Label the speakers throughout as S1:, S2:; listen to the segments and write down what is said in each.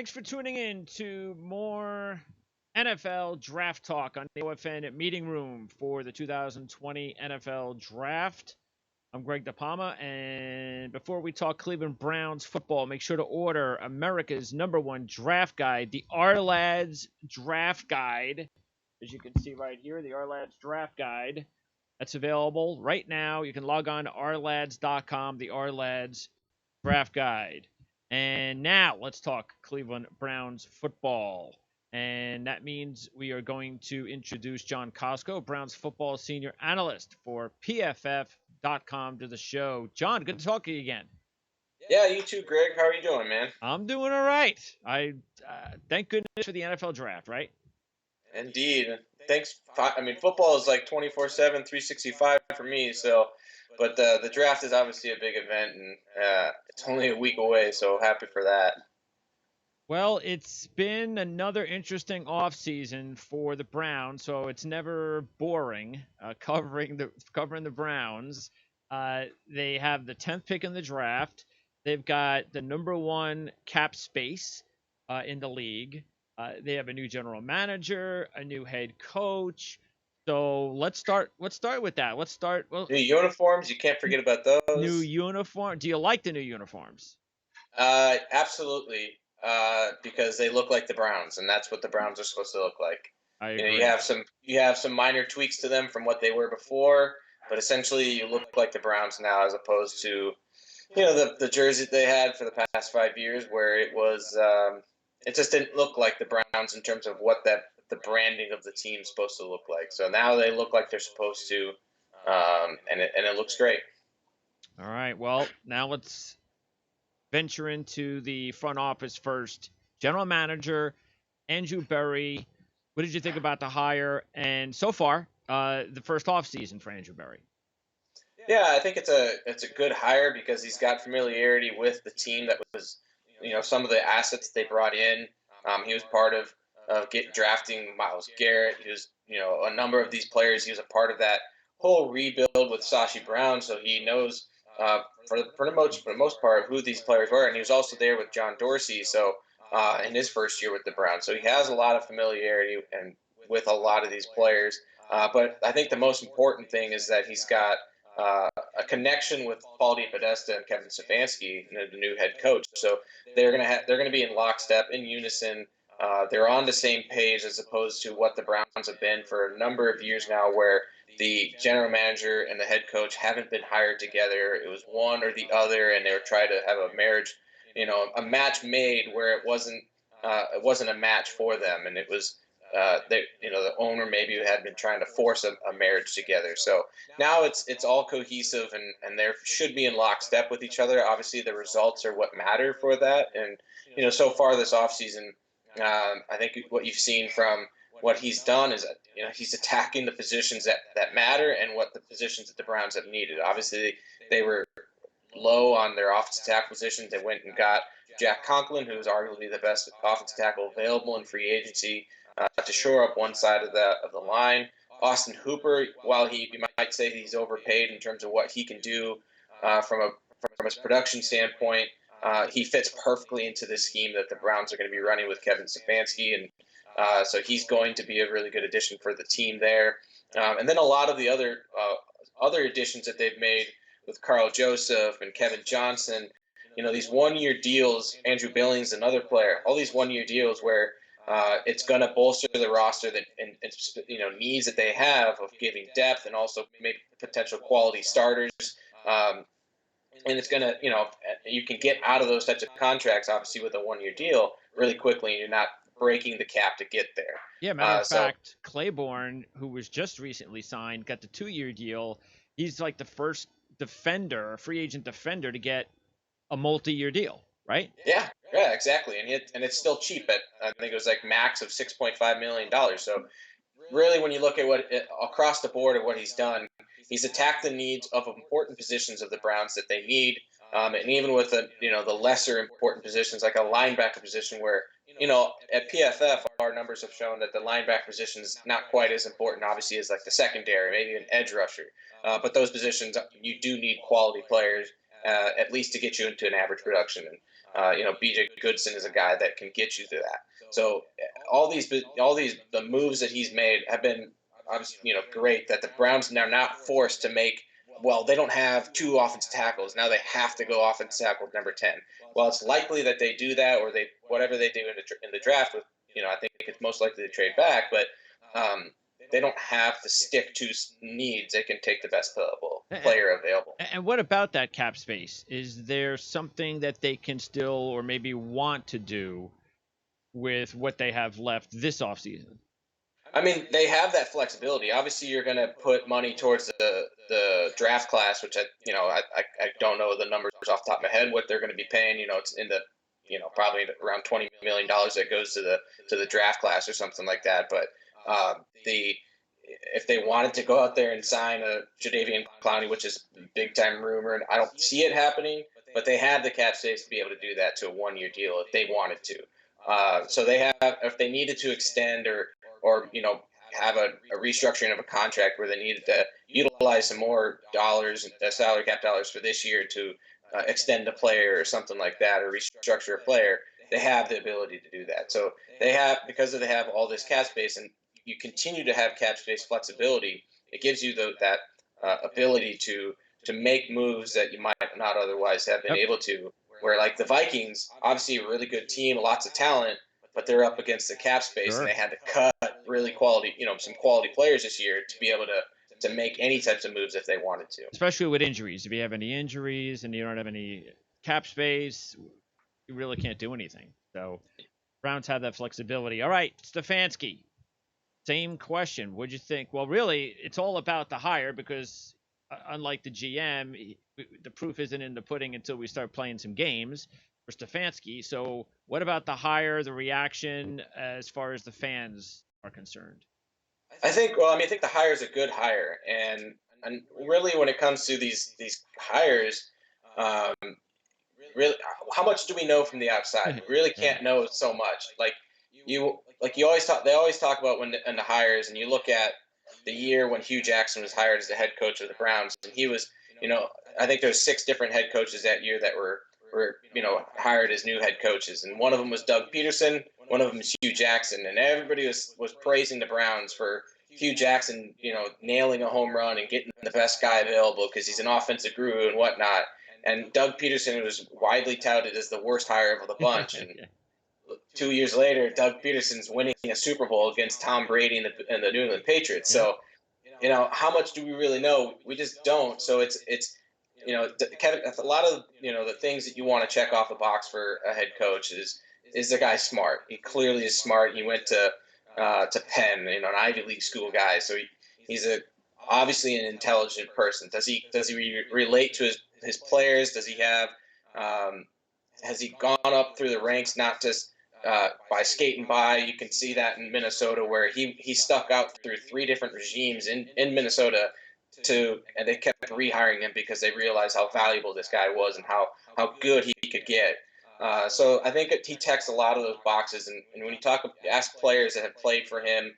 S1: Thanks for tuning in to more NFL draft talk on the OFN meeting room for the 2020 NFL draft. I'm Greg DePalma, and before we talk Cleveland Browns football, make sure to order America's #1 draft guide, the Our Lads Draft Guide. As you can see right here, the Our Lads Draft Guide. That's available right now. You can log on to ourlads.com, the Our Lads Draft Guide. And now let's talk Cleveland Browns football. And that means we are going to introduce John Costco, Browns football senior analyst for PFF.com, to the show. John, good to talk to you again.
S2: Yeah, you too, Greg. How are you doing, man?
S1: I'm doing all right. I thank goodness for the NFL draft, right?
S2: Indeed. Thanks. I mean, football is like 24/7, 365 for me. But the draft is obviously a big event, and it's only a week away. So happy for that.
S1: Well, it's been another interesting offseason for the Browns, so it's never boring covering the Browns. They have the 10th pick in the draft. They've got the #1 cap space in the league. They have a new general manager, a new head coach. So let's start. Let's start with that. Let's start. Well,
S2: New uniforms, you can't forget about
S1: new
S2: those.
S1: uniform. Do you like the new uniforms?
S2: Absolutely. Because they look like the Browns, and that's what the Browns are supposed to look like.
S1: I
S2: You know, you
S1: agree.
S2: have some minor tweaks to them from what they were before, but essentially you look like the Browns now, as opposed to the jersey they had for the past 5 years, where it just didn't look like the Browns in terms of what the branding of the team's supposed to look like. So now they look like they're supposed to, and it looks great.
S1: All right. Well, now let's venture into the front office first. General manager Andrew Berry. What did you think about the hire? And so far, the first off season for Andrew Berry.
S2: Yeah, I think it's a good hire because he's got familiarity with the team that was, some of the assets they brought in. He was part of drafting Miles Garrett. He was, a number of these players. He was a part of that whole rebuild with Sashi Brown, so he knows for the most part who these players were, and he was also there with John Dorsey. So in his first year with the Browns, so he has a lot of familiarity and with a lot of these players. But I think the most important thing is that he's got a connection with Paul DePodesta and Kevin Stefanski, the new head coach. So they're gonna be in lockstep, in unison. They're on the same page, as opposed to what the Browns have been for a number of years now, where the general manager and the head coach haven't been hired together. It was one or the other, and they were trying to have a marriage, a match made where it wasn't a match for them, and it was the owner maybe had been trying to force a marriage together. So now it's all cohesive, and they should be in lockstep with each other. Obviously, the results are what matter for that, and so far this offseason, I think what you've seen from what he's done is that he's attacking the positions that matter, and what the positions that the Browns have needed. Obviously, they were low on their offensive tackle positions. They went and got Jack Conklin, who is arguably the best offensive tackle available in free agency, to shore up one side of the line. Austin Hooper, while you might say he's overpaid in terms of what he can do from his production standpoint, he fits perfectly into the scheme that the Browns are going to be running with Kevin Stefanski, and so he's going to be a really good addition for the team there. And then a lot of the other additions that they've made with Carl Joseph and Kevin Johnson, these 1 year deals, Andrew Billings, another player, all these 1 year deals where it's going to bolster the roster and needs that they have of giving depth and also maybe potential quality starters. Um, and it's going to, you can get out of those types of contracts, obviously, with a 1 year deal really quickly, and you're not breaking the cap to get there.
S1: Yeah, matter of
S2: So
S1: fact, Claiborne, who was just recently signed, got the 2 year deal. He's like the first defender, free agent defender, to get a multi-year deal, right?
S2: yeah, exactly, and it's still cheap at, I think it was like max of $6.5 million. So really, when you look at across the board of what he's done, he's attacked the needs of important positions of the Browns that they need, and even with the lesser important positions like a linebacker position, where at PFF our numbers have shown that the linebacker position is not quite as important, obviously, as like the secondary, maybe an edge rusher, but those positions you do need quality players, at least to get you into an average production. And BJ Goodson is a guy that can get you to that. So all these the moves that he's made have been obviously great. That the Browns are not forced to make. Well, they don't have two offensive tackles now. They have to go offensive tackle number 10. Well, it's likely that they do that, or they whatever they do in the draft. With I think it's most likely to trade back, but um, they don't have to stick to needs. They can take the best available
S1: A-
S2: player available.
S1: And what about that cap space? Is there something that they can still or maybe want to do with what they have left this offseason?
S2: I mean, they have that flexibility. Obviously, you're going to put money towards the draft class, which I don't know the numbers off the top of my head what they're going to be paying. It's in the probably around $20 million that goes to the draft class or something like that. But the if they wanted to go out there and sign a Jadeveon Clowney, which is a big time rumor, and I don't see it happening, but they have the cap space to be able to do that to a 1 year deal if they wanted to. So they have, if they needed to extend or have a restructuring of a contract where they needed to utilize some more dollars, salary cap dollars for this year to extend a player or something like that, or restructure a player, they have the ability to do that. So they have, because they have all this cap space, and you continue to have cap space flexibility, it gives you that ability to make moves that you might not otherwise have been
S1: Yep.
S2: able to. Where like the Vikings, obviously a really good team, lots of talent, but they're up against the cap space, and
S1: Sure.
S2: they had to cut really quality, some quality players this year to be able to make any types of moves if they wanted to.
S1: Especially with injuries. If you have any injuries and you don't have any cap space, you really can't do anything. So Browns have that flexibility. All right, Stefanski. Same question. What'd you think? Well, really, it's all about the hire because, unlike the GM, the proof isn't in the pudding until we start playing some games for Stefanski. So, what about the hire, the reaction as far as the fans are concerned?
S2: I think the hire is a good hire, and really when it comes to these hires, um, really, how much do we know from the outside? We really
S1: Yeah.
S2: can't know so much. You always talk. They always talk about when in the hires, and you look at the year when Hugh Jackson was hired as the head coach of the Browns, and he was, you know, I think there's 6 different head coaches that year that were hired as new head coaches, and one of them was Doug Peterson, one of them was Hugh Jackson, and everybody was praising the Browns for Hugh Jackson, nailing a home run and getting the best guy available because he's an offensive guru and whatnot. And Doug Peterson was widely touted as the worst hire of the bunch. And
S1: Yeah.
S2: 2 years later, Doug Peterson's winning a Super Bowl against Tom Brady and the New England Patriots.
S1: Yeah.
S2: So, how much do we really know? We just don't. So it's Kevin, a lot of the things that you want to check off the box for a head coach is the guy smart? He clearly is smart. He went to Penn, an Ivy League school guy. So he's obviously an intelligent person. Does he relate to his players? Does he have has he gone up through the ranks, not just by skating by? You can see that in Minnesota, where he stuck out through 3 different regimes in Minnesota, and they kept rehiring him because they realized how valuable this guy was and how good he could get. So I think he checks a lot of those boxes, and when you ask players that have played for him,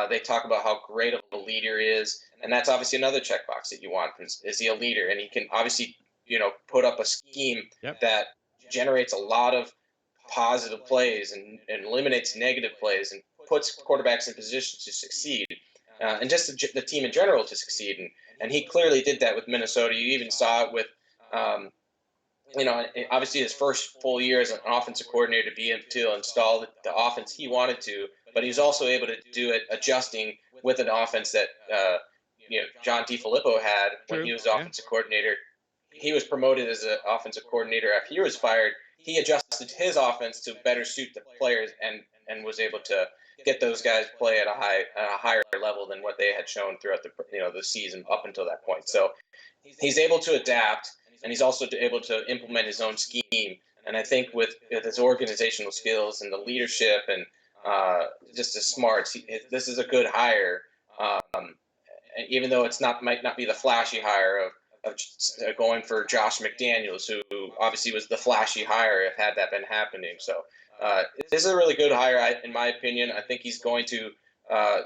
S2: they talk about how great of a leader he is, and that's obviously another checkbox that you want. Is he a leader? And he can obviously put up a scheme
S1: Yep.
S2: that generates a lot of positive plays and eliminates negative plays and puts quarterbacks in position to succeed, and just the team in general to succeed. And he clearly did that with Minnesota. You even saw it with um, obviously his first full year as an offensive coordinator to install the offense he wanted to, but he was also able to do it adjusting with an offense that John DiFilippo had when
S1: True.
S2: he was
S1: Yeah.
S2: offensive coordinator. He was promoted as an offensive coordinator after he was fired. He adjusted his offense to better suit the players and was able to get those guys play at a higher level than what they had shown throughout the season up until that point. So he's able to adapt, and he's also able to implement his own scheme. And I think with his organizational skills and the leadership and just his smarts, this is a good hire. And even though might not be the flashy hire of going for Josh McDaniels, who obviously was the flashy hire if had that been happening. So this is a really good hire, in my opinion. I think he's going to, uh,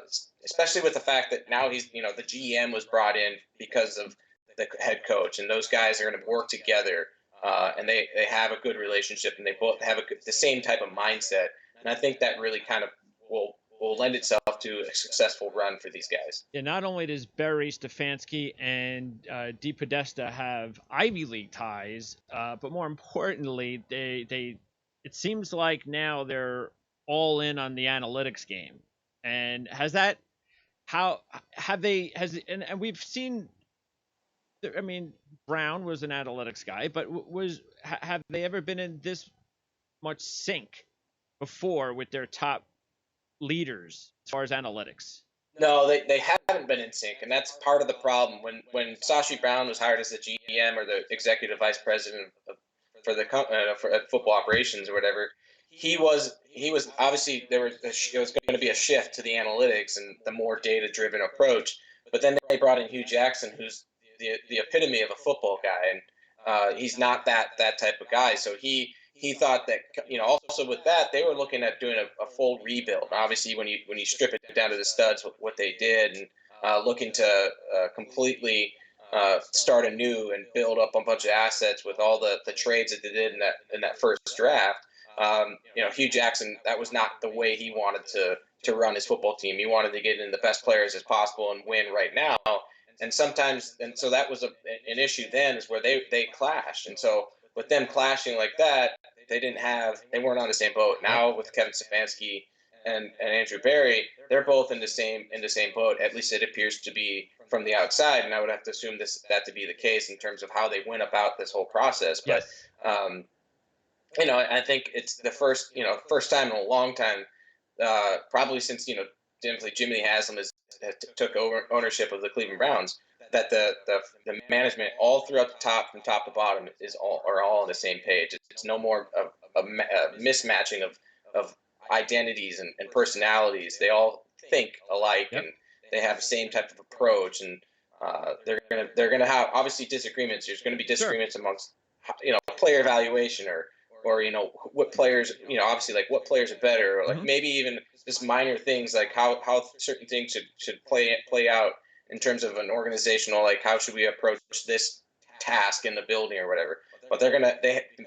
S2: especially with the fact that now the GM was brought in because of the head coach, and those guys are going to work together. and they have a good relationship, and they both have the same type of mindset. And I think that really kind of will lend itself to a successful run for these guys.
S1: Yeah, not only does Barry Stefanski and Di Podesta have Ivy League ties, but more importantly, they it seems like now they're all in on the analytics game. And has that how have they has and we've seen. I mean, Brown was an analytics guy, but have they ever been in this much sync before with their top leaders as far as analytics?
S2: No, they haven't been in sync, and that's part of the problem. When Sashi Brown was hired as the GM or the executive vice president for the for football operations or whatever, he was obviously it was going to be a shift to the analytics and the more data driven approach. But then they brought in Hugh Jackson, who's the epitome of a football guy, and he's not that type of guy. So he thought that also with that they were looking at doing a full rebuild. Obviously, when you strip it down to the studs, what they did, and looking to completely start anew and build up a bunch of assets with all the trades that they did in that first draft. Hugh Jackson, that was not the way he wanted to run his football team. He wanted to get in the best players as possible and win right now. And so that was an issue then, is where they clashed. And so with them clashing like that, they weren't on the same boat.
S1: Yep.
S2: Now with Kevin Stefanski and Andrew Barry, they're both in the same boat. At least it appears to be from the outside, and I would have to assume that to be the case in terms of how they went about this whole process. But
S1: Yes.
S2: I think it's the first time in a long time, probably since Jimmy Haslam took over ownership of the Cleveland Browns, that the management all throughout the top, from top to bottom, are all on the same page. It's no more of a mismatching of identities and personalities. They all think alike,
S1: Yep.
S2: and they have the same type of approach. And they're gonna have obviously disagreements. There's going to be
S1: Sure.
S2: disagreements amongst player evaluation, or what players, obviously, like what players are better, or like
S1: Hmm.
S2: maybe even just minor things like how certain things should play out in terms of an organizational, like how should we approach this task in the building or whatever. But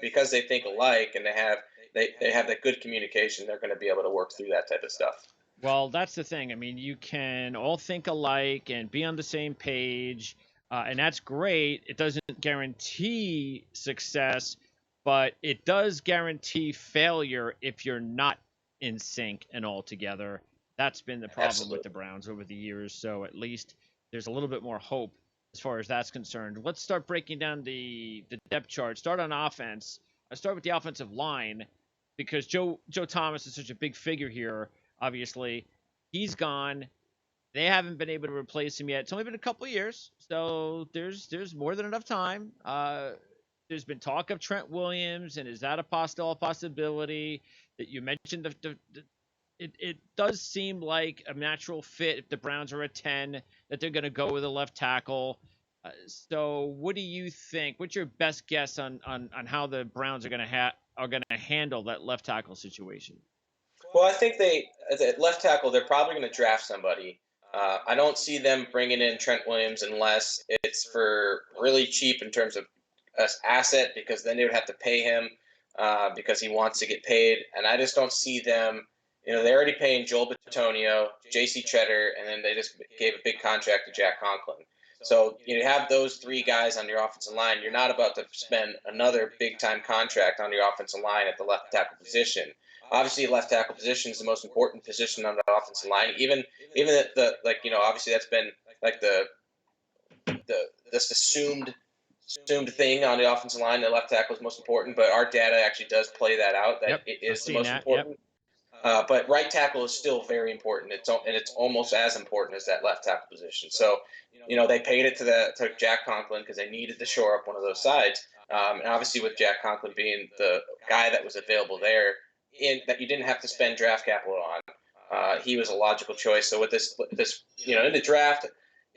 S2: because they think alike, and they have that good communication, they're going to be able to work through that type of stuff.
S1: Well, that's the thing. I mean, you can all think alike and be on the same page, and that's great. It doesn't guarantee success, but it does guarantee failure if you're not in sync and all together. That's been the problem with the
S2: Absolutely.
S1: Browns over the years. So at least there's a little bit more hope as far as that's concerned. Let's start breaking down the depth chart. Start on offense. I start with the offensive line because Joe Thomas is such a big figure here. Obviously, he's gone. They haven't been able to replace him yet. It's only been a couple of years, so there's more than enough time. There's been talk of Trent Williams, and is that still a possibility? That you mentioned it does seem like a natural fit if the Browns are at 10 that they're going to go with a left tackle. So what do you think? What's your best guess on how the Browns are going to handle that left tackle situation?
S2: Well, I think at left tackle, they're probably going to draft somebody. I don't see them bringing in Trent Williams unless it's for really cheap in terms of asset, because then they would have to pay him because he wants to get paid. And I just don't see them. They're already paying Joel Bitonio, J.C. Treader, and then they just gave a big contract to Jack Conklin. So you have those three guys on your offensive line. You're not about to spend another big time contract on your offensive line at the left tackle position. Obviously, left tackle position is the most important position on the offensive line. Even obviously that's been like the this assumed thing on the offensive line. The left tackle is most important, but our data actually does play that out, that
S1: Yep,
S2: it
S1: I've
S2: is the
S1: seen
S2: most
S1: that. Yep.
S2: important. But right tackle is still very important. It's almost as important as that left tackle position. So, they paid it to Jack Conklin because they needed to shore up one of those sides. And obviously, with Jack Conklin being the guy that was available there, in that you didn't have to spend draft capital on, he was a logical choice. So with this in the draft,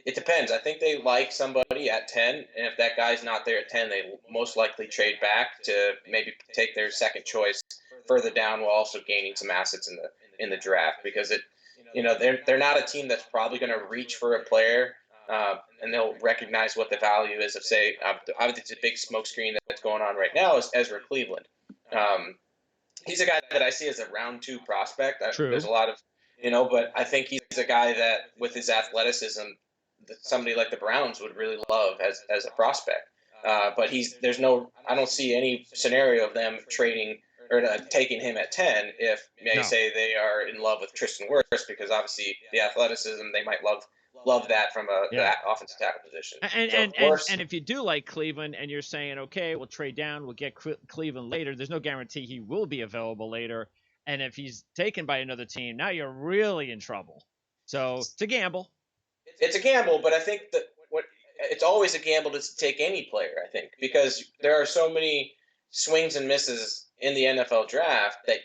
S2: it depends. I think they like somebody at 10, and if that guy's not there at 10, they most likely trade back to maybe take their second choice further down, while also gaining some assets in the draft, because they're not a team that's probably going to reach for a player and they'll recognize what the value is of, say, obviously it's a big smokescreen that's going on right now is Ezra Cleveland. Um, he's a guy that I see as a round two prospect. There's
S1: True.
S2: a lot of, but I think he's a guy that with his athleticism, that somebody like the Browns would really love as a prospect. But there's no, I don't see any scenario of them trading or taking him at 10 if they
S1: No.
S2: say they are in love with Tristan Wirfs, because obviously the athleticism, they might love that from the
S1: Yeah.
S2: offensive tackle position.
S1: And
S2: So
S1: and and
S2: Wirfs,
S1: and if you do like Cleveland and you're saying, okay, we'll trade down, we'll get Cleveland later. There's no guarantee he will be available later. And if he's taken by another team, now you're really in trouble. So it's a gamble.
S2: it's a gamble, but I think that what it's always a gamble to take any player. I think because there are so many swings and misses in the NFL draft that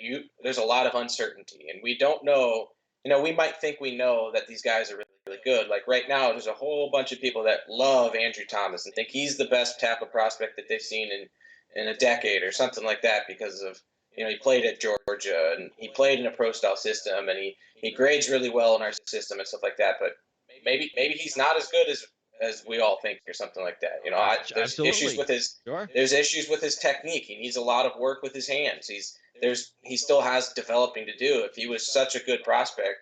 S2: there's a lot of uncertainty, and we don't know. We might think we know that these guys are really, really good. Like right now, there's a whole bunch of people that love Andrew Thomas and think he's the best tackle prospect that they've seen in a decade or something like that because of he played at Georgia and he played in a pro style system and he grades really well in our system and stuff like that. But maybe he's not as good as we all think or something like that. There's issues
S1: Absolutely.
S2: with his
S1: Sure.
S2: there's issues with his technique. He needs a lot of work with his hands. He still has developing to do. If he was such a good prospect,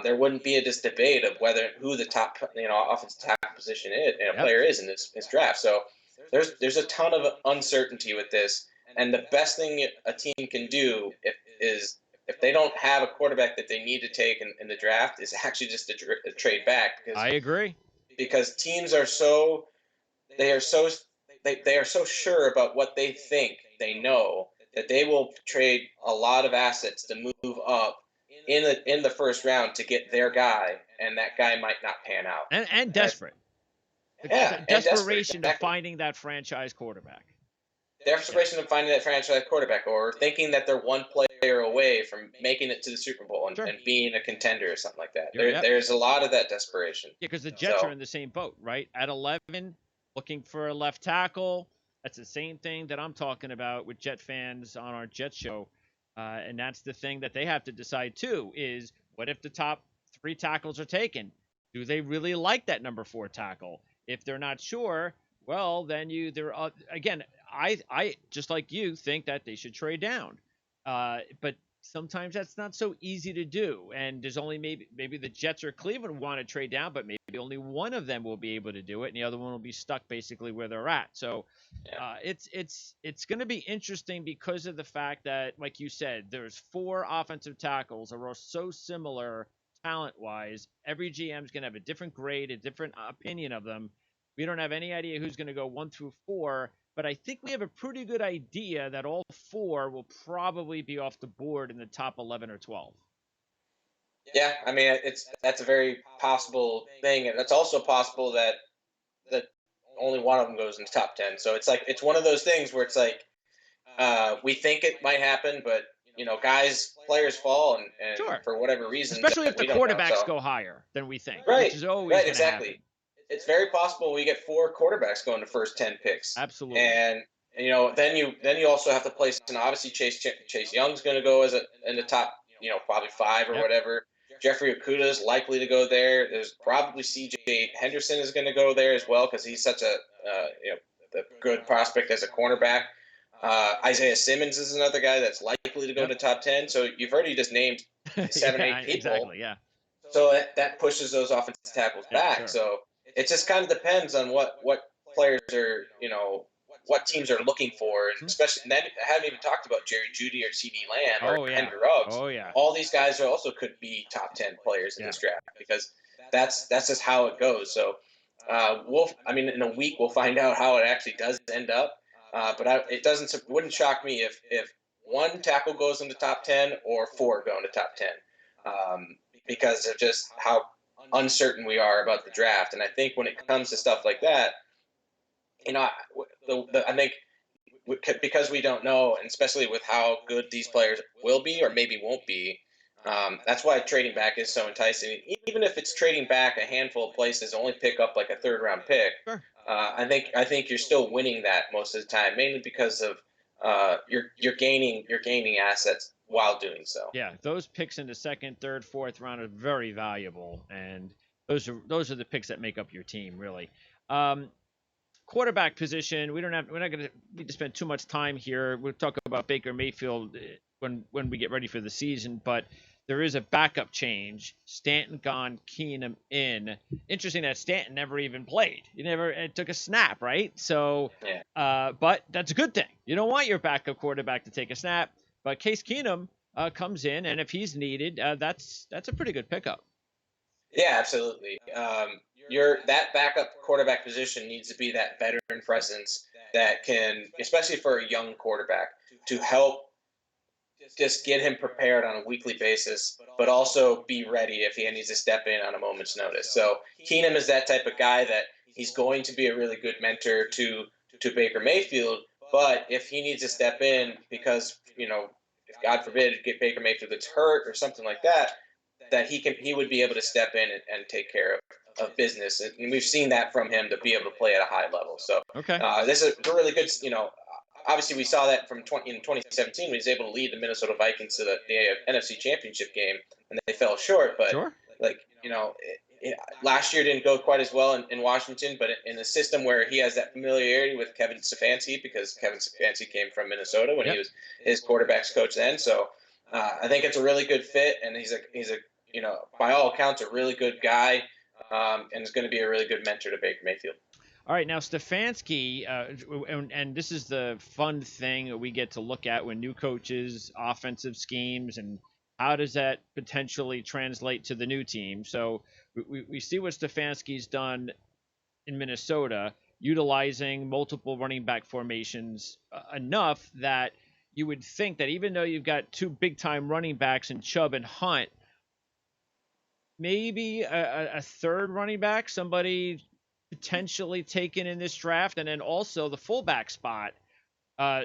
S2: there wouldn't be this debate of who the top offensive tackle position is
S1: Yep.
S2: player is in his draft. So there's a ton of uncertainty with this, and the best thing a team can do if they don't have a quarterback that they need to take in the draft is actually just to trade back
S1: I agree.
S2: because teams are they are so they are so sure about what they think they know that they will trade a lot of assets to move up in the first round to get their guy, and that guy might not pan out.
S1: And
S2: And
S1: desperate. The
S2: and desperate,
S1: desperation of
S2: exactly.
S1: finding that franchise quarterback. Yeah.
S2: Desperation of finding that franchise quarterback, or thinking that they're one player away from making it to the Super Bowl and,
S1: Sure.
S2: and being a contender or something like that.
S1: Yep.
S2: There's a lot of that desperation.
S1: Yeah, because the Jets are
S2: So
S1: in the same boat, right? At 11, looking for a left tackle. That's the same thing that I'm talking about with Jet fans on our Jet show. And that's the thing that they have to decide too is what if the top three tackles are taken? Do they really like that number 4 tackle? If they're not sure, well, then again, I just like you think that they should trade down. But sometimes that's not so easy to do. And there's only maybe the Jets or Cleveland want to trade down, but maybe only one of them will be able to do it, and the other one will be stuck basically where they're at. So
S2: yeah.
S1: It's going to be interesting because of the fact that, like you said, there's 4 offensive tackles that are so similar talent wise. Every GM's going to have a different grade, a different opinion of them. We don't have any idea who's going to go 1 through 4, but I think we have a pretty good idea that all 4 will probably be off the board in the top 11 or 12.
S2: Yeah, I mean that's a very possible thing, and it's also possible that only one of them goes in the top 10. So it's one of those things where it's like we think it might happen, but players fall, and
S1: Sure.
S2: for whatever reasons
S1: Especially if
S2: that
S1: the
S2: we don't know.
S1: quarterbacks
S2: So
S1: go higher than we think, which
S2: right,
S1: is always
S2: right,
S1: going to happen.
S2: exactly. It's very possible we get 4 quarterbacks going the first 10 picks,
S1: Absolutely.
S2: and then you also have to place. And obviously Chase Young's going to go in the top, probably 5 or
S1: Yep.
S2: whatever. Jeffrey Okuda is likely to go there. There's probably C.J. Henderson is going to go there as well because he's such a the good prospect as a cornerback. Isaiah Simmons is another guy that's likely to go
S1: Yep.
S2: to top 10. So you've already just named 7,
S1: Yeah,
S2: 8 people.
S1: exactly. Yeah.
S2: So that pushes those offensive tackles
S1: Yeah,
S2: back.
S1: sure.
S2: So it just kind of depends on what players are, what teams are looking for, and especially and then I haven't even talked about Jerry Jeudy or C.D. Lamb or
S1: Oh yeah.
S2: Henry Ruggs.
S1: Oh yeah.
S2: All these guys also could be top 10 players in
S1: Yeah.
S2: this draft because that's just how it goes. So in a week we'll find out how it actually does end up. It wouldn't shock me if one tackle goes in the top 10 or 4 go in the top 10. Because of just how uncertain we are about the draft. And I think when it comes to stuff like that, I think because we don't know, and especially with how good these players will be or maybe won't be, that's why trading back is so enticing. Even if it's trading back a handful of places, only pick up like a third round pick.
S1: Sure.
S2: I think you're still winning that most of the time, mainly because of you're gaining assets while doing so.
S1: Yeah, those picks in the second, third, fourth round are very valuable, and those are the picks that make up your team, really. Um, Quarterback position, we're not going to need to spend too much time here. We'll talk about Baker Mayfield when we get ready for the season, but there is a backup change. Stanton gone, Keenum in. Interesting that Stanton never even played. He never took a snap, right? So,
S2: Yeah.
S1: but that's a good thing. You don't want your backup quarterback to take a snap, but Case Keenum comes in, and if he's needed, that's a pretty good pickup.
S2: Yeah, absolutely. Your that backup quarterback position needs to be that veteran presence that can, especially for a young quarterback, to help just get him prepared on a weekly basis, but also be ready if he needs to step in on a moment's notice. So Keenum is that type of guy that he's going to be a really good mentor to Baker Mayfield. But if he needs to step in because if God forbid get Baker Mayfield gets hurt or something like that, that he would be able to step in and take care of business, and we've seen that from him to be able to play at a high level. So
S1: Okay.
S2: this is a really good. Obviously we saw that from 2017 when he was able to lead the Minnesota Vikings to the NFC Championship game, and they fell short. But
S1: Sure.
S2: like last year didn't go quite as well in Washington, but in a system where he has that familiarity with Kevin Stefanski, because Kevin Stefanski came from Minnesota when he was his quarterbacks coach then. So I think it's a really good fit, and he's a by all accounts a really good guy, and is going to be a really good mentor to Baker Mayfield.
S1: All right, now Stefanski, and this is the fun thing that we get to look at when new coaches, offensive schemes, and how does that potentially translate to the new team. So we see what Stefanski's done in Minnesota, utilizing multiple running back formations enough that you would think that even though you've got two big time running backs in Chubb and Hunt, maybe a third running back, somebody potentially taken in this draft, and then also the fullback spot,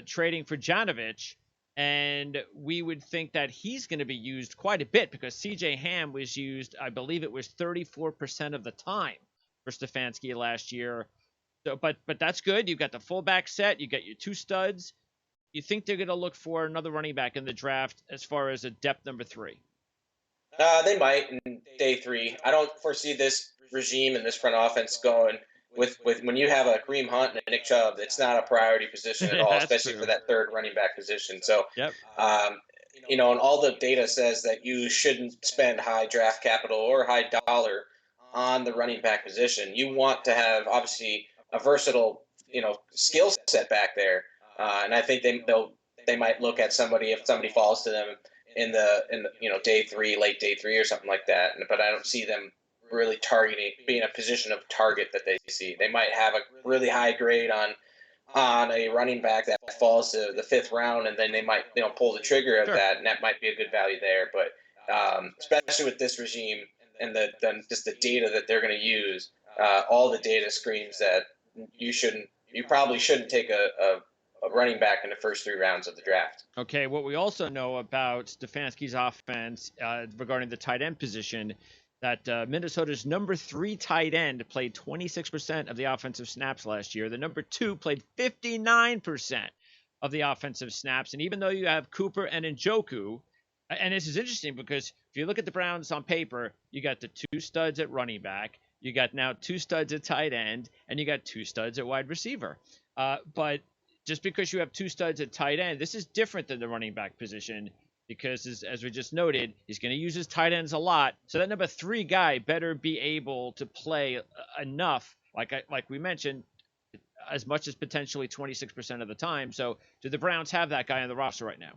S1: trading for Janovich. And we would think that he's going to be used quite a bit because CJ Ham was used, I believe it was 34% of the time for Stefanski last year. So, but that's good. You've got the fullback set. You got your two studs. You think they're going to look for another running back in the draft as far as a depth number 3?
S2: They might in day three. I don't foresee this regime and this front offense going with when you have a Kareem Hunt and a Nick Chubb. It's not a priority position at all,
S1: That's
S2: especially for
S1: true.
S2: that third running back position. So,
S1: Yep.
S2: um, and all the data says that you shouldn't spend high draft capital or high dollar on the running back position. You want to have obviously a versatile, skill set back there, and I think they might look at somebody if somebody falls to them in the day three, late day three or something like that. But I don't see them really targeting being a position of target that they see. They might have a really high grade on a running back that falls to the fifth round, and then they might pull the trigger of
S1: Sure.
S2: that, and that might be a good value there. But especially with this regime and just the data that they're going to use, all the data screams that you probably shouldn't take a running back in the first 3 rounds of the draft.
S1: Okay, what we also know about Stefanski's offense regarding the tight end position, that Minnesota's number 3 tight end played 26% of the offensive snaps last year. The number 2 played 59% of the offensive snaps. And even though you have Cooper and Njoku, and this is interesting because if you look at the Browns on paper, you got the 2 studs at running back, you got now 2 studs at tight end, and you got 2 studs at wide receiver. But just because you have 2 studs at tight end, this is different than the running back position because, as we just noted, he's going to use his tight ends a lot. So that number 3 guy better be able to play enough, like we mentioned, as much as potentially 26% of the time. So do the Browns have that guy on the roster right now?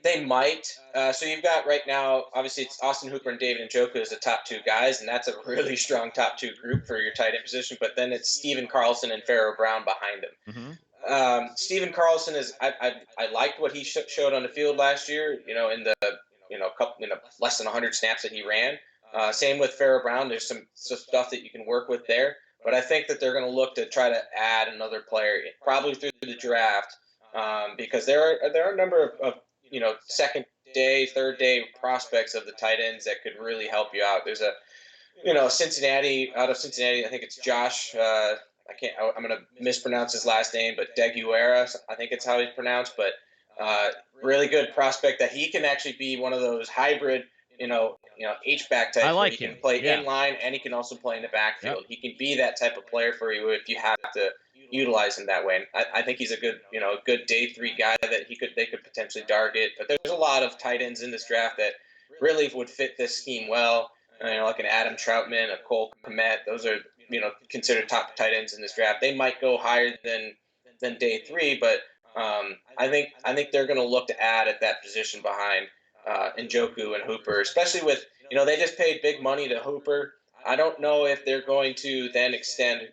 S2: They might. So you've got right now, obviously, it's Austin Hooper and David Njoku as the top 2 guys, and that's a really strong top 2 group for your tight end position. But then it's Steven Carlson and Pharaoh Brown behind him.
S1: Mm-hmm.
S2: Stephen Carlson is. I liked what he showed on the field last year. In the less than 100 snaps that he ran. Same with Pharaoh Brown. There's some stuff that you can work with there. But I think that they're going to look to try to add another player, probably through the draft. Because there are a number of second day, third day prospects of the tight ends that could really help you out. There's Cincinnati, out of Cincinnati, I think it's Josh. I'm going to mispronounce his last name, but Deguera, I think it's how he's pronounced. But really good prospect that he can actually be one of those hybrid, H-back
S1: I
S2: types where
S1: like
S2: he can
S1: him.
S2: play
S1: Yeah.
S2: in line and he can also play in the
S1: Yep.
S2: backfield. He can be that type of player for you if you have to utilize him that way. And I think he's a good day three guy that they could potentially target. But there's a lot of tight ends in this draft that really would fit this scheme well. Like an Adam Troutman, a Cole Kmet. Those are considered top tight ends in this draft. They might go higher than day three, but I think they're going to look to add at that position behind Njoku and Hooper, especially with they just paid big money to Hooper. I don't know if they're going to then extend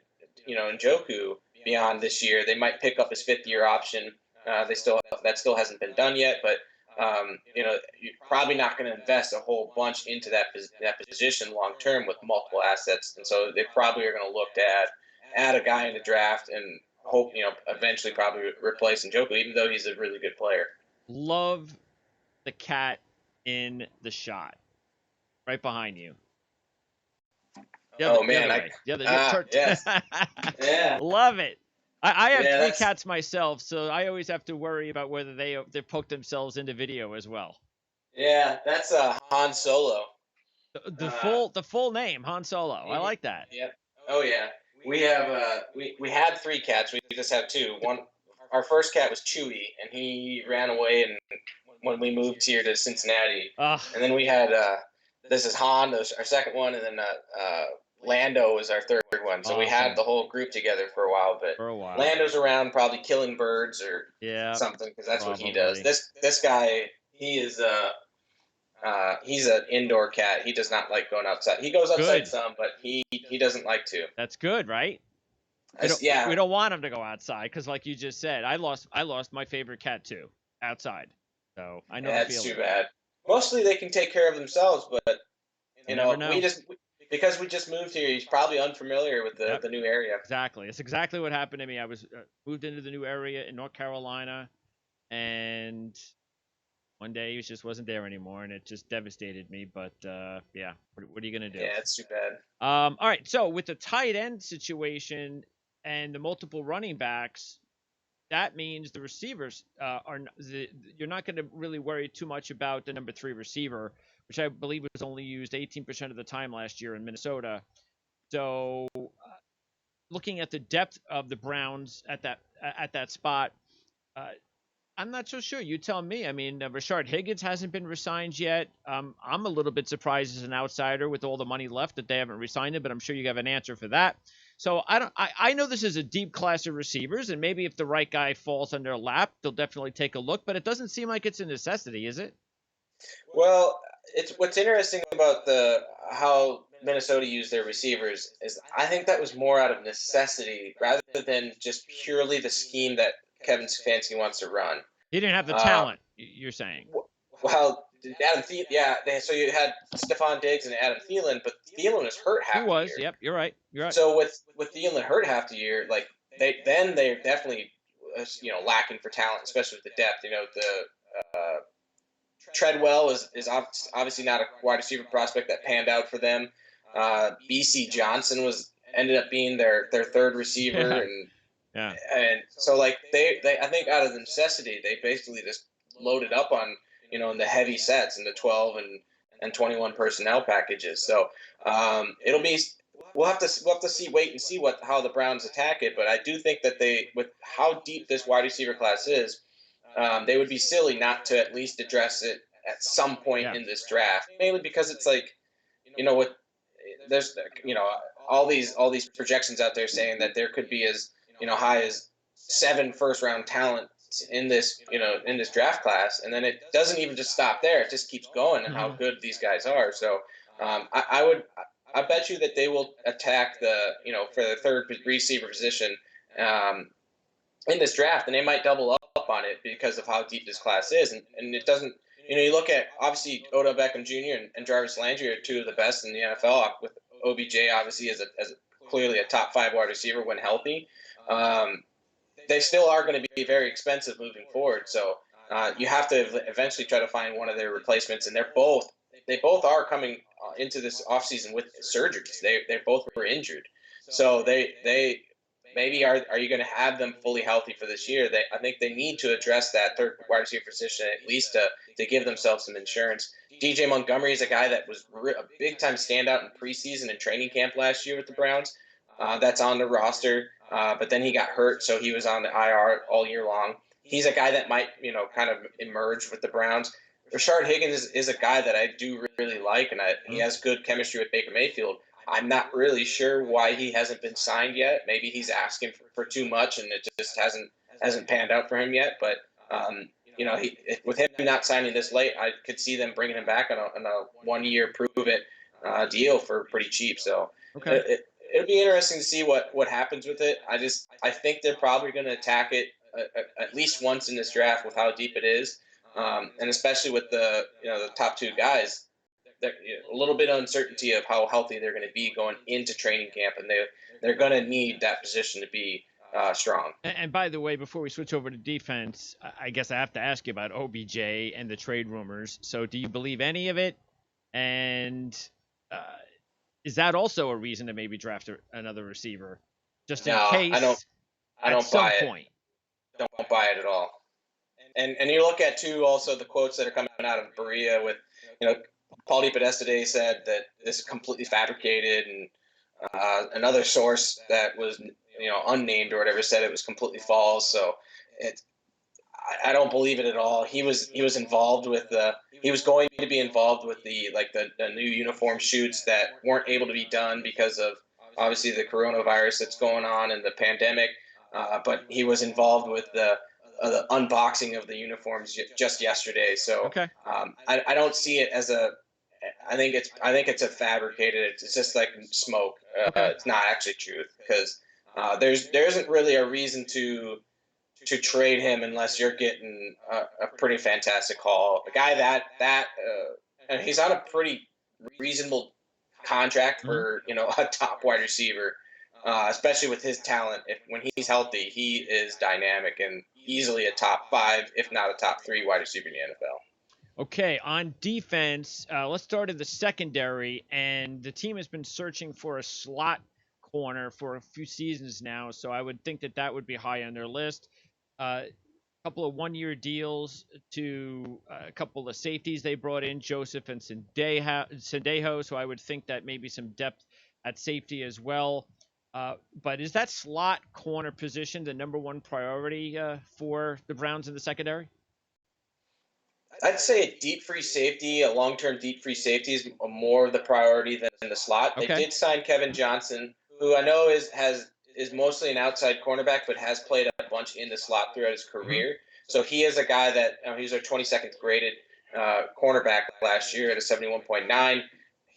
S2: Njoku beyond this year. They might pick up his fifth-year option. That still hasn't been done yet, but you're probably not going to invest a whole bunch into that position long term with multiple assets, and so they probably are going to look to add a guy in the draft and hope eventually probably replace Njoku, even though he's a really good player.
S1: Love the cat in the shot right behind you.
S2: Oh
S1: The
S2: man,
S1: other way.
S2: yes, yeah,
S1: Love it. I have
S2: yeah,
S1: three cats myself, so I always have to worry about whether they poke themselves into video as well.
S2: that's Han Solo.
S1: The full name, Han Solo. I like that.
S2: Yep. Oh yeah. We had three cats. We just have two. Our first cat was Chewy, and he ran away and when we moved here to Cincinnati.
S1: Ugh.
S2: And then we had this is Han, our second one, and then Lando was our third one. So we
S1: Awesome.
S2: had the whole group together for a while. But
S1: For a while.
S2: Lando's around, probably killing birds or something, because that's what he does. This guy, he's an indoor cat. He does not like going outside. He goes outside some, but he doesn't like to.
S1: That's good, right? We don't want him to go outside because, like you just said, I lost my favorite cat too outside. So I know the feeling.
S2: That's too bad. Mostly they can take care of themselves, but because we just moved here, he's probably unfamiliar with the new area.
S1: Exactly. It's exactly what happened to me. I was moved into the new area in North Carolina, and one day he just wasn't there anymore, and it just devastated me. But yeah, what are you gonna do?
S2: Yeah, it's too bad.
S1: All right. So with the tight end situation and the multiple running backs, that means the receivers you're not going to really worry too much about the number 3 receiver, which I believe was only used 18% of the time last year in Minnesota. So looking at the depth of the Browns at that spot, I'm not so sure. You tell me. I mean, Rashard Higgins hasn't been re-signed yet. I'm a little bit surprised as an outsider with all the money left that they haven't re-signed him, but I'm sure you have an answer for that. So I know this is a deep class of receivers, and maybe if the right guy falls on their lap, they'll definitely take a look, but it doesn't seem like it's a necessity, is it?
S2: Well, it's what's interesting about how Minnesota used their receivers is I think that was more out of necessity rather than just purely the scheme that Kevin Stefanski wants to run.
S1: He didn't have the talent, you're saying.
S2: Well, so you had Stephon Diggs and Adam Thielen, but Thielen was hurt half the year.
S1: Yep, you're right.
S2: So with Thielen hurt half the year, like they're definitely lacking for talent, especially with the depth. Treadwell is obviously not a wide receiver prospect that panned out for them. BC Johnson ended up being their third receiver, and so like they I think out of necessity they basically just loaded up on in the heavy sets in the 12 and 21 personnel packages. So we'll have to wait and see how the Browns attack it. But I do think that with how deep this wide receiver class is, they would be silly not to at least address it at some point in this draft. Mainly because it's like, there's all these projections out there saying that there could be as high as 7 first-round talent in this draft class, and then it doesn't even just stop there. It just keeps going and how good these guys are. So I bet you that they will attack for the third receiver position in this draft, and they might double up on it because of how deep this class is. And it doesn't, you look at obviously Odell Beckham Jr. and Jarvis Landry are two of the best in the NFL, with OBJ obviously as clearly a top 5 wide receiver when healthy. They still are going to be very expensive moving forward. So you have to eventually try to find one of their replacements, and they both are coming into this offseason with surgeries. They both were injured, so they maybe are you going to have them fully healthy for this year? I think they need to address that third wide receiver position at least to give themselves some insurance. DJ Montgomery is a guy that was a big time standout in preseason and training camp last year with the Browns. That's on the roster, but then he got hurt, so he was on the IR all year long. He's a guy that might, kind of emerge with the Browns. Rashard Higgins is a guy that I do really like, and he has good chemistry with Baker Mayfield. I'm not really sure why he hasn't been signed yet. Maybe he's asking for too much, and it just hasn't panned out for him yet. But with him not signing this late, I could see them bringing him back on a 1 year prove it deal for pretty cheap. So
S1: Okay.
S2: It'll be interesting to see what happens with it. I think they're probably going to attack it at least once in this draft with how deep it is, and especially with the top two guys. A little bit of uncertainty of how healthy they're going to be going into training camp, and they're going to need that position to be strong.
S1: And by the way, before we switch over to defense, I guess I have to ask you about OBJ and the trade rumors. So, do you believe any of it? And is that also a reason to maybe draft another receiver, just in
S2: No,
S1: case
S2: I
S1: at
S2: don't
S1: some
S2: buy it.
S1: point?
S2: Don't buy it at all. And you look at too also the quotes that are coming out of Berea with, Paul DePodesta said that this is completely fabricated, and another source that was unnamed or whatever said it was completely false. So I don't believe it at all. He was involved with he was going to be involved with the new uniform shoots that weren't able to be done because of obviously the coronavirus that's going on and the pandemic. But he was involved with the unboxing of the uniforms just yesterday. So
S1: Okay.
S2: I don't see it as a. I think it's a fabricated. It's just like smoke.
S1: Okay.
S2: It's not actually truth because there isn't really a reason to trade him unless you're getting a pretty fantastic haul. A guy and he's on a pretty reasonable contract
S1: Mm-hmm.
S2: for a top wide receiver, especially with his talent. When he's healthy, he is dynamic and easily a top 5, if not a top 3 wide receiver in the NFL.
S1: Okay, on defense, let's start at the secondary. And the team has been searching for a slot corner for a few seasons now, so I would think that would be high on their list. A couple of 1 year deals to a couple of safeties they brought in, Joseph and Sendejo, so I would think that maybe some depth at safety as well. But is that slot corner position the number one priority for the Browns in the secondary?
S2: I'd say a deep free safety, a long-term deep free safety is more of the priority than the slot. They
S1: Okay.
S2: did sign Kevin Johnson, who I know is mostly an outside cornerback, but has played a bunch in the slot throughout his
S1: Mm-hmm.
S2: career. So he is a guy that he was our 22nd graded cornerback last year at a 71.9.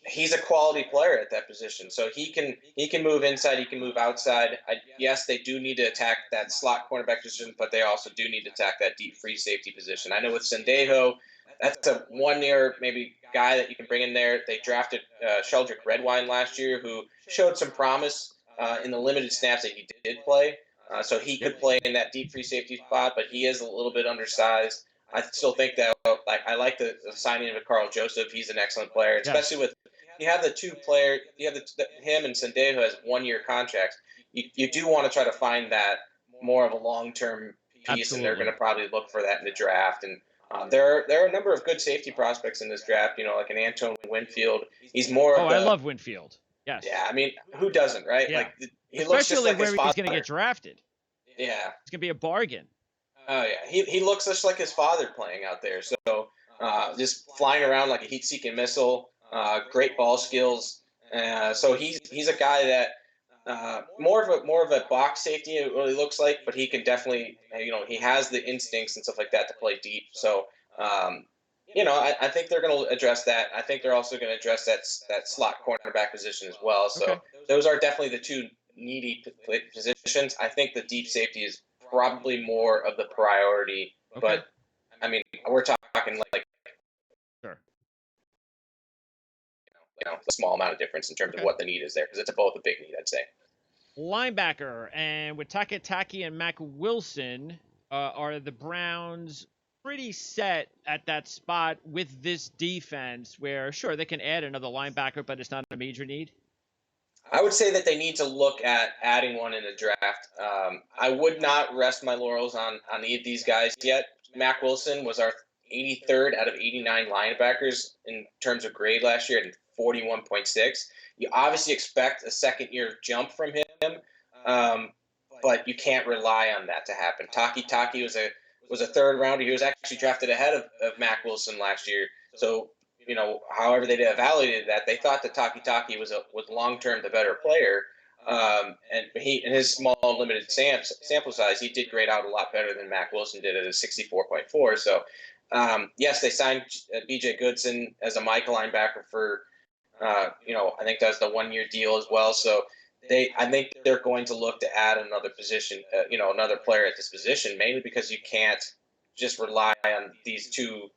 S2: He's a quality player at that position, so he can move inside, he can move outside. Yes, they do need to attack that slot cornerback position, but they also do need to attack that deep free safety position. I know with Sendejo, that's a 1 year maybe guy that you can bring in there. They drafted Sheldrick Redwine last year, who showed some promise in the limited snaps that he did play. So he could play in that deep free safety spot, but he is a little bit undersized. I still think that I like the signing of Carl Joseph. He's an excellent player, especially
S1: Yes.
S2: with you have the two player, you have him and Sendejo has 1 year contracts. You do want to try to find that more of a long term piece, and they're going
S1: Absolutely.
S2: to probably look for that in the draft. And there are a number of good safety prospects in this draft. Like an Antoine Winfield. He's more
S1: Oh,
S2: of
S1: I
S2: the
S1: love Winfield. Yes.
S2: yeah. I mean, who doesn't, right?
S1: Yeah.
S2: Like he looks just
S1: Especially
S2: like his
S1: where he's going to
S2: father.
S1: get drafted.
S2: Yeah.
S1: It's going to be a bargain.
S2: Oh yeah. He looks just like his father playing out there. So just flying around like a heat-seeking missile. Great ball skills. So he's a guy that more of a box safety. It really looks like, but he can definitely he has the instincts and stuff like that to play deep. So I think they're going to address that. I think they're also going to address that slot cornerback position as well. So
S1: Okay.
S2: those are definitely the two needy positions. I think the deep safety is probably more of the priority,
S1: Okay.
S2: but I mean we're talking like
S1: Sure.
S2: a small amount of difference in terms of
S1: Okay.
S2: what the need is there because it's both a big need, I'd say.
S1: Linebacker, and with Takataki and Mac Wilson, are the Browns pretty set at that spot with this defense where, sure, they can add another linebacker, but it's not a major need?
S2: I would say that they need to look at adding one in the draft. I would not rest my laurels on any of these guys yet. Mac Wilson was our 83rd out of 89 linebackers in terms of grade last year at 41.6. You obviously expect a second year jump from him, um, but you can't rely on that to happen. Taki was a third rounder. He was actually drafted ahead of Mac Wilson last year. So however they evaluated that, they thought that Taki was long term the better player. And he, in his small limited sample size, he did grade out a lot better than Mac Wilson did at a 64.4. So, yes, they signed B.J. Goodson as a Michael linebacker for, I think that's the 1 year deal as well. So I think they're going to look to add another position, another player at this position, mainly because you can't just rely on these two,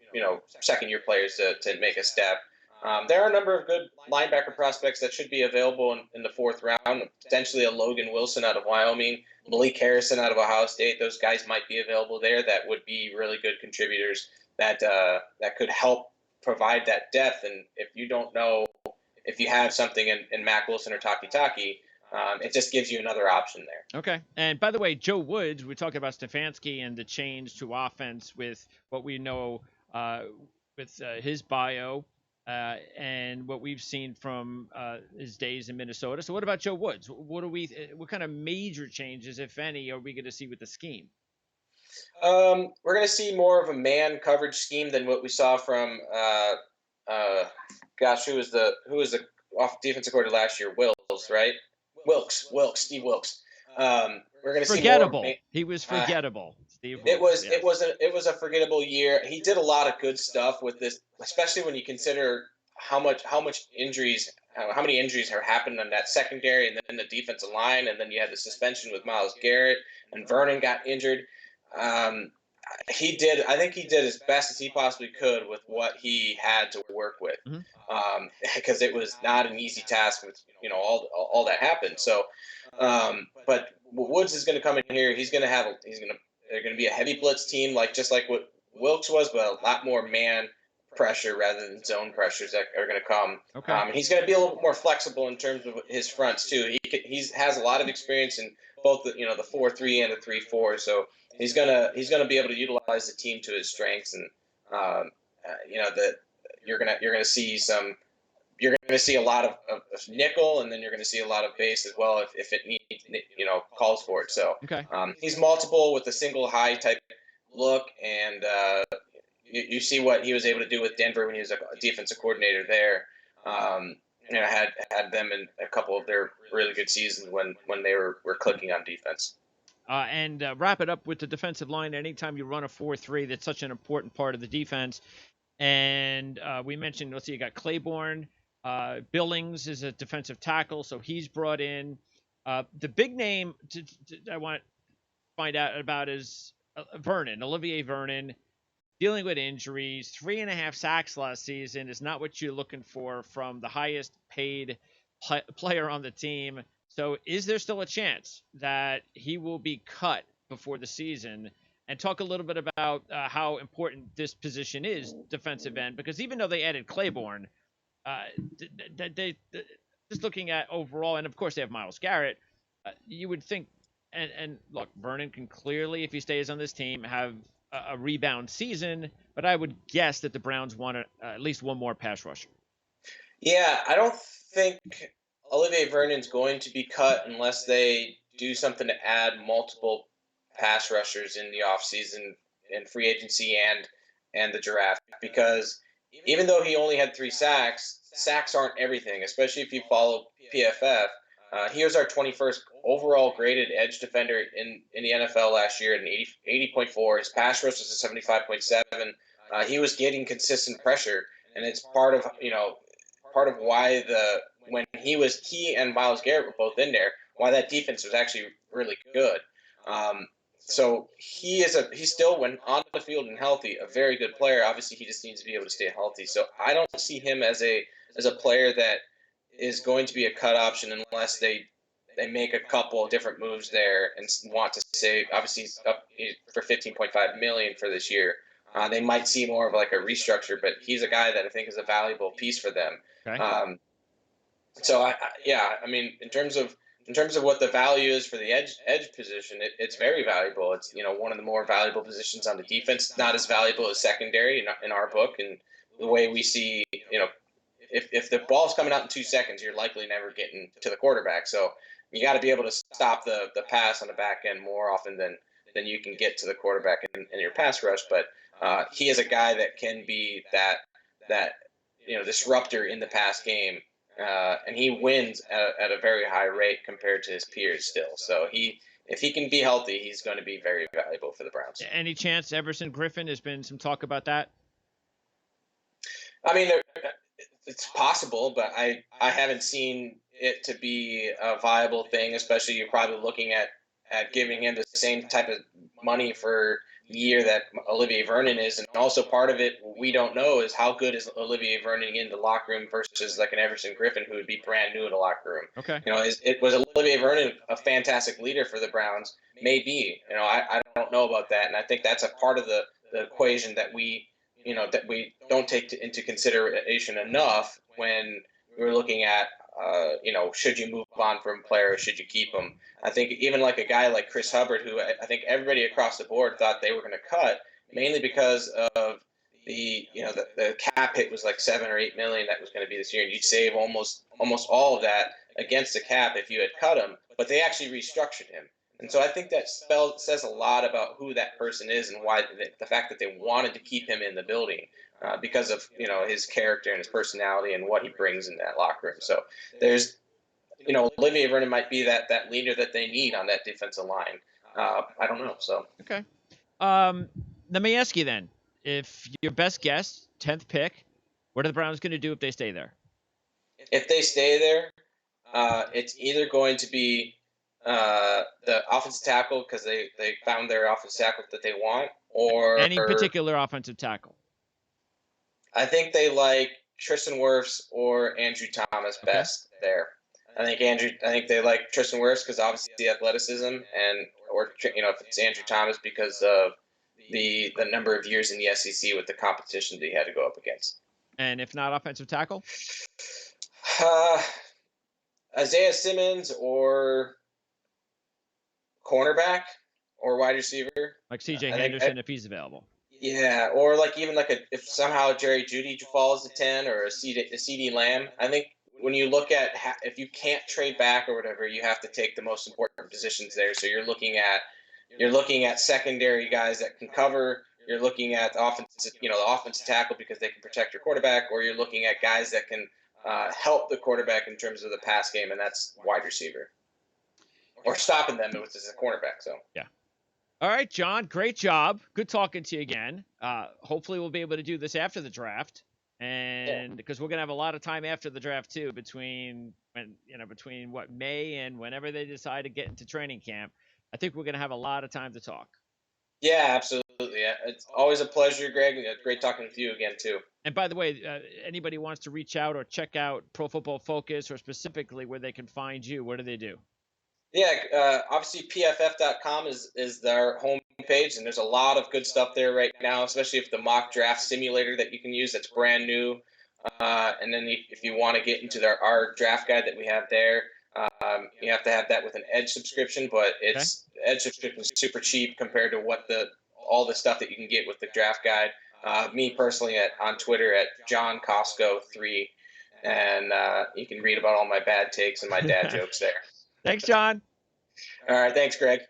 S2: second year players to make a step. There are a number of good linebacker prospects that should be available in the fourth round. Potentially a Logan Wilson out of Wyoming, Malik Harrison out of Ohio State. Those guys might be available there. That would be really good contributors that could help provide that depth. And if you don't know if you have something in Mac Wilson or Taki, it just gives you another option there.
S1: Okay. And by the way, Joe Woods, we talked about Stefanski and the change to offense with what we know with his bio and what we've seen from his days in Minnesota. So what about Joe Woods? What kind of major changes, if any, are we going to see with the scheme?
S2: We're going to see more of a man coverage scheme than what we saw from who was the off defensive coordinator last year? Wills, right? Steve Wilks. We're going to see more.
S1: Forgettable. He was
S2: Uh,
S1: forgettable. Steve
S2: it
S1: Wilks,
S2: was
S1: yes.
S2: it was a forgettable year. He did a lot of good stuff with this, especially when you consider how many injuries have happened on that secondary and then the defensive line, and then you had the suspension with Myles Garrett and Vernon got injured. Um, I think he did as best as he possibly could with what he had to work with,
S1: Mhm.
S2: because it was not an easy task with all that happened. So, but Woods is going to come in here. They're going to be a heavy blitz team, just like what Wilkes was, but a lot more man pressure rather than zone pressures that are going to come.
S1: Okay.
S2: And he's going to be a little bit more flexible in terms of his fronts too. He has a lot of experience in both the 4-3 and the 3-4. So he's gonna be able to utilize the team to his strengths, and that you're gonna see a lot of nickel, and then you're gonna see a lot of base as well if it needs calls for it. So
S1: Okay.
S2: he's multiple with a single high type look, and you see what he was able to do with Denver when he was a defensive coordinator there. Had them in a couple of their really good seasons when they were clicking on defense.
S1: And wrap it up with the defensive line. Anytime you run a 4-3, that's such an important part of the defense. And we mentioned, let's see, you got Claiborne. Billings is a defensive tackle, so he's brought in. The big name I want to find out about is Olivier Vernon, dealing with injuries. 3.5 sacks last season is not what you're looking for from the highest paid player on the team. So is there still a chance that he will be cut before the season? And talk a little bit about how important this position is, defensive end, because even though they added Claiborne, they just looking at overall, and of course they have Myles Garrett, you would think, and look, Vernon can clearly, if he stays on this team, have a rebound season, but I would guess that the Browns want at least one more pass rusher.
S2: Yeah, I don't think Olivier Vernon's going to be cut unless they do something to add multiple pass rushers in the offseason in free agency and the draft, because even though he only had 3 sacks aren't everything, especially if you follow PFF. He was our 21st overall graded edge defender in the NFL last year at an 80.4. His pass rush was a 75.7. He was getting consistent pressure, and it's part of why when he and Myles Garrett were both in there, why that defense was actually really good. So he's still, when on the field and healthy, a very good player. Obviously, he just needs to be able to stay healthy. So I don't see him as a player that is going to be a cut option unless they make a couple of different moves there and want to save. Obviously, he's up for $15.5 million for this year. They might see more of like a restructure, but he's a guy that I think is a valuable piece for them.
S1: Okay.
S2: So yeah, I mean, in terms of what the value is for the edge position, it's very valuable. It's one of the more valuable positions on the defense. Not as valuable as secondary in our book, and the way we see, if the ball's coming out in 2 seconds, you're likely never getting to the quarterback. So you got to be able to stop the pass on the back end more often than you can get to the quarterback in your pass rush. But he is a guy that can be that disruptor in the pass game, and he wins at a very high rate compared to his peers still. So if he can be healthy, he's going to be very valuable for the Browns.
S1: Any chance Everson Griffin? Has been some talk about that.
S2: I mean, it's possible, but I haven't seen it to be a viable thing. Especially, you're probably looking at giving him the same type of money for the year that Olivier Vernon is, and also part of it we don't know is how good is Olivier Vernon in the locker room versus like an Everson Griffin who would be brand new in the locker room.
S1: Okay.
S2: It was Olivier Vernon a fantastic leader for the Browns? Maybe. I don't know about that, and I think that's a part of the equation that we don't take into consideration enough when we're looking at should you move on from a player or should you keep him? I think even like a guy like Chris Hubbard, who I think everybody across the board thought they were going to cut, mainly because of the cap hit was like 7 or 8 million that was going to be this year, and you'd save almost all of that against the cap if you had cut him. But they actually restructured him. And so I think that says a lot about who that person is and why the fact that they wanted to keep him in the building because of his character and his personality and what he brings in that locker room. So there's Olivier Vernon might be that leader that they need on that defensive line. I don't know. So
S1: okay. Let me ask you then, if your best guess, 10th pick, what are the Browns going to do if they stay there?
S2: If they stay there, it's either going to be the offensive tackle because they found their offensive tackle that they want, or
S1: any particular offensive tackle.
S2: I think they like Tristan Wirfs or Andrew Thomas best there. I think they like Tristan Wirfs because obviously the athleticism, or if it's Andrew Thomas because of the number of years in the SEC with the competition that he had to go up against.
S1: And if not offensive tackle,
S2: Isaiah Simmons or cornerback or wide receiver,
S1: like C.J. Henderson if he's available.
S2: Yeah, or if somehow Jerry Jeudy falls to 10 or a CD Lamb. I think when you look at if you can't trade back or whatever, you have to take the most important positions there. So you're looking at secondary guys that can cover. You're looking at the offensive tackle because they can protect your quarterback, or you're looking at guys that can help the quarterback in terms of the pass game, and that's wide receiver or stopping them, which is a cornerback. So
S1: yeah. All right, John, great job. Good talking to you again. Hopefully we'll be able to do this after the draft, and because we're going to have a lot of time after the draft too, between May and whenever they decide to get into training camp. I think we're going to have a lot of time to talk.
S2: Yeah, absolutely. It's always a pleasure, Greg. Great talking with you again too.
S1: And by the way, anybody wants to reach out or check out Pro Football Focus, or specifically where they can find you, what do they do?
S2: Yeah, obviously pff.com is their home page, and there's a lot of good stuff there right now, especially if the mock draft simulator that you can use that's brand new. And then if you want to get into our draft guide that we have there, you have to have that with an Edge subscription, but Edge subscription is super cheap compared to all the stuff that you can get with the draft guide. Me personally on Twitter at John Costco 3, and you can read about all my bad takes and my dad jokes there.
S1: Thanks, John.
S2: All right. Thanks, Greg.